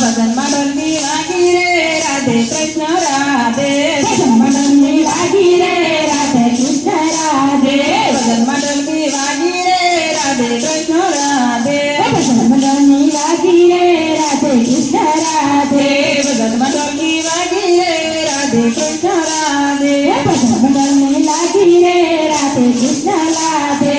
भजन मंडली वागी रे राधे कृष्ण राधे भजन मंडली वागी रे राधे कृष्ण राधे भजन मंडली वागी रे राधे कृष्ण राधे भजन मंडली वागी रे राधे कृष्ण राधे भजन मंडली वागी रे राधे कृष्ण राधे भजन मंडली वागी रे राधे कृष्ण राधे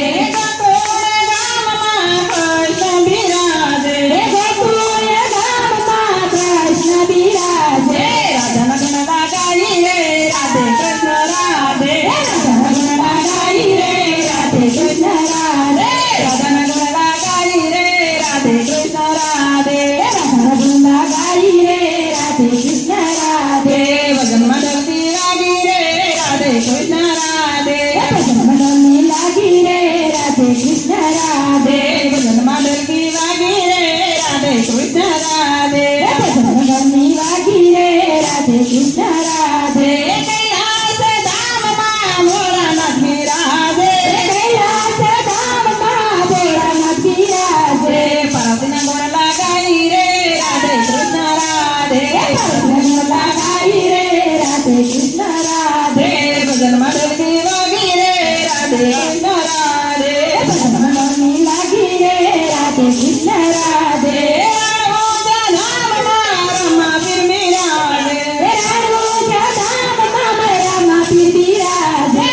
कृष्ण विराजे गोकुल धाम मां कृष्ण विराजे राधा लगन लगाई रे राधे कृष्ण राधे राधा लगाई रे राधे कृष्ण राधे राधा लगन लगाई रे राधे कृष्ण राधे राधा लगाई रे राधे कृष्ण राधे भजन मंडली वागी रे राधे कृष्ण राधे भजन मंडली लागी रे राधे कृष्ण राधे भजन मंडली वागी रे राधे कृष्ण राधे भजन मंडली लागी रे राधे कृष्ण राधे कैलास धाम मां भोलानाथ विराजे कैलास धाम मां भोलानाथ विराजे पार्वती गोड़ लगाई रे राधे कृष्ण राधे भजन लगाई रे राधे कृष्ण राधे भजन मंडली वागी रे राधे कृष्ण राधे भजन मंडली लागी रे राधे कृष्ण राधे धाम मां रमा फिर मिराजे राजा धाम मां रामा पीर विराजे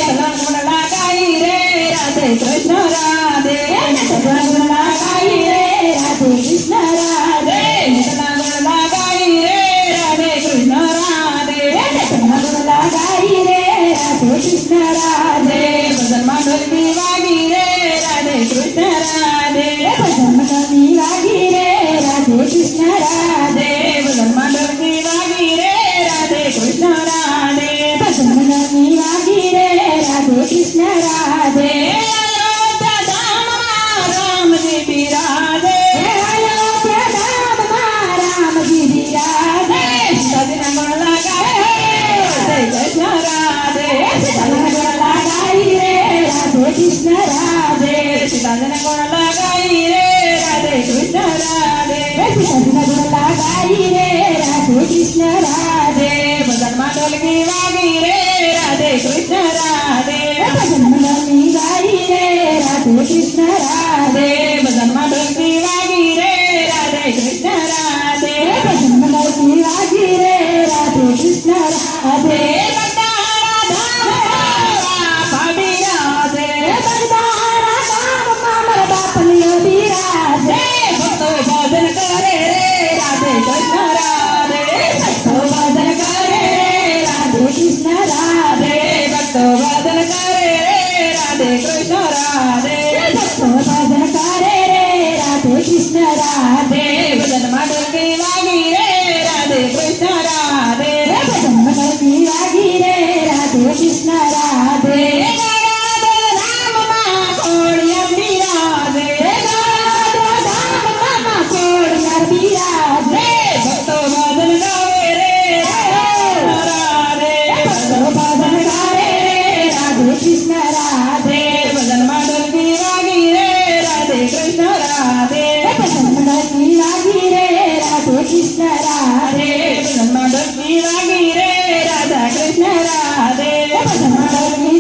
गोड़ लगाई रे राधे कृष्ण राधे भजन लगाई रे राधे कृष्ण राधे गोड़ लगाई रे राधे कृष्ण राधे भजन लगाई रे राधे कृष्ण राधे भजन मंडली वागी रे राधे कृष्ण राधे भजन मंडली लागी रे राधे कृष्ण राधे भजन मंडली वागी रे राधे कृष्ण राधे भजन मंडली लागी रे राधे कृष्ण राधे धाम राम जी विराजे अयोध्या धाम मां राम जी विराजे सजना गोड़ लगाए राधे कृष्ण राधे भजन लगाई रे राधे कृष्ण राधे सजना गोड़ लगाई रे राधे कृष्ण राधे भजन लगाई रे राधे कृष्ण राधे भजन मंडली वागी रे राधे कृष्ण राधे भजन मंडली गाई रे राधे कृष्ण राधे भजन मंडली वागी रे राधे कृष्ण राधे भजन मंडली गाई रे राधे कृष्ण राधे बरदारा धाम मामर बापलियो विराजे भजन करे रे राधे कृष्ण राधे भजन करे रे राधे कृष्ण राधे भजन करे रे राधे कृष्ण राधे भजन करे रे राधे कृष्ण राधे भजन मंडली वागी रे राधे कृष्ण राधे भजन मंडली गाई रे राधे कृष्ण राधे राम मां खोड़िया विराजे राधा धाम मामा कोड़िया विराजे भक्तो भजन गावे रे राधे भजन करे रे राधे कृष्ण राधे भजन मंडली वागी रे राधे कृष्ण राधे भजन मंडली लागी रे राधे कृष्ण राधे भजन मंडली वागी रे राधा कृष्ण राधे भजन मंडली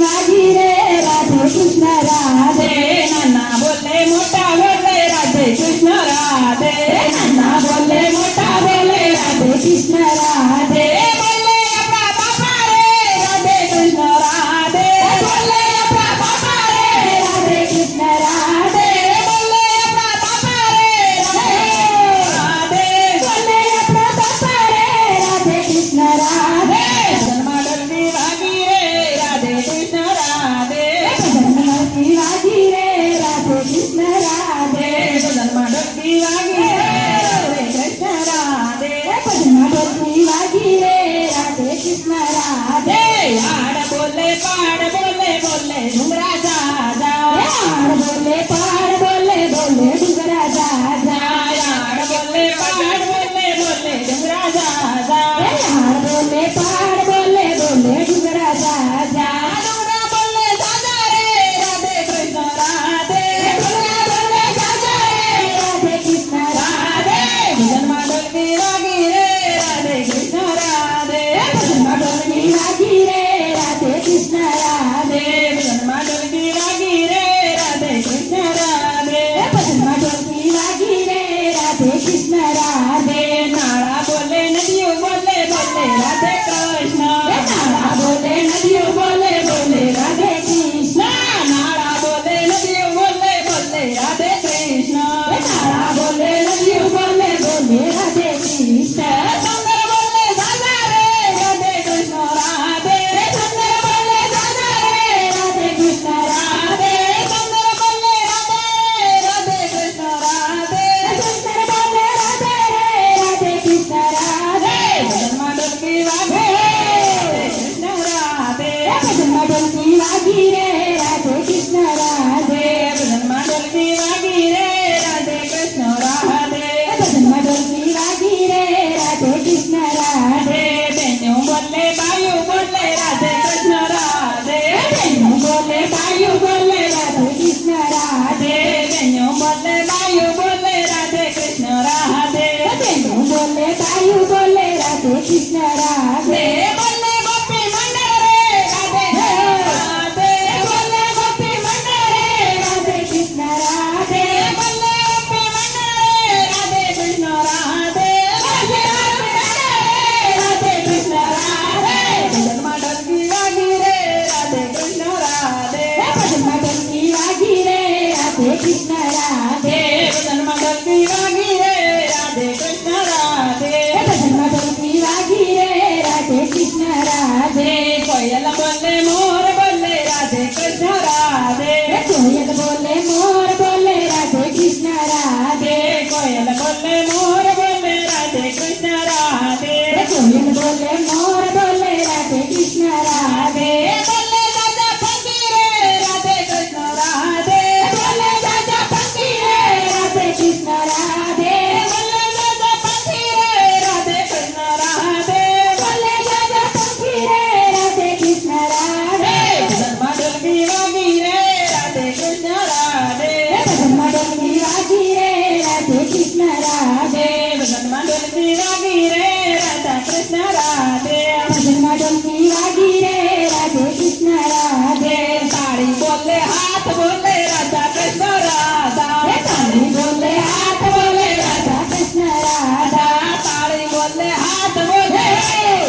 राधे कृष्ण राधे कोयल बोले मोर बोले राधे कृष्ण राधे कोयल बोले मोर बोले राधे कृष्ण राधे कोयल बोले मोर बोले राधे कृष्ण राधे बोले राजा फकीरे राधे कृष्ण राधे बोले राजा फकीरे राधे कृष्ण राधे बोले राजा फकीरे राधे कृष्ण राधे बोले राजा फकीरे राधे कृष्ण राधे धर्मा डोलकी वागी रे राधे कृष्ण राधे धर्मा डोलकी वागी रे राधे कृष्ण राधे धर्मा डोलकी वागी रे राधा कृष्ण राधे धर्मा डोलकी वागी रे राधे कृष्ण राधे ताड़ी बोले हाथ बोले राधा कृष्ण राधा ताली बोले हाथ बोले राधा कृष्ण राधा ताड़ी बोले हाथ बोले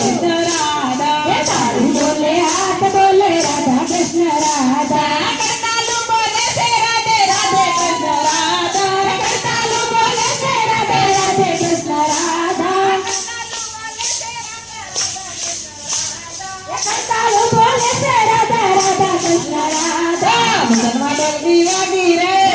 कृष्ण राधा ताली बोले हाथ बोले राधा कृष्ण राधा करतालू बोले से राधे राधे कृष्ण राधा करतालू बोले से राधे राधे कृष्ण राधा करतालू बोले से राधा राधा कृष्ण राधा धर्मा डोलकी वागी रे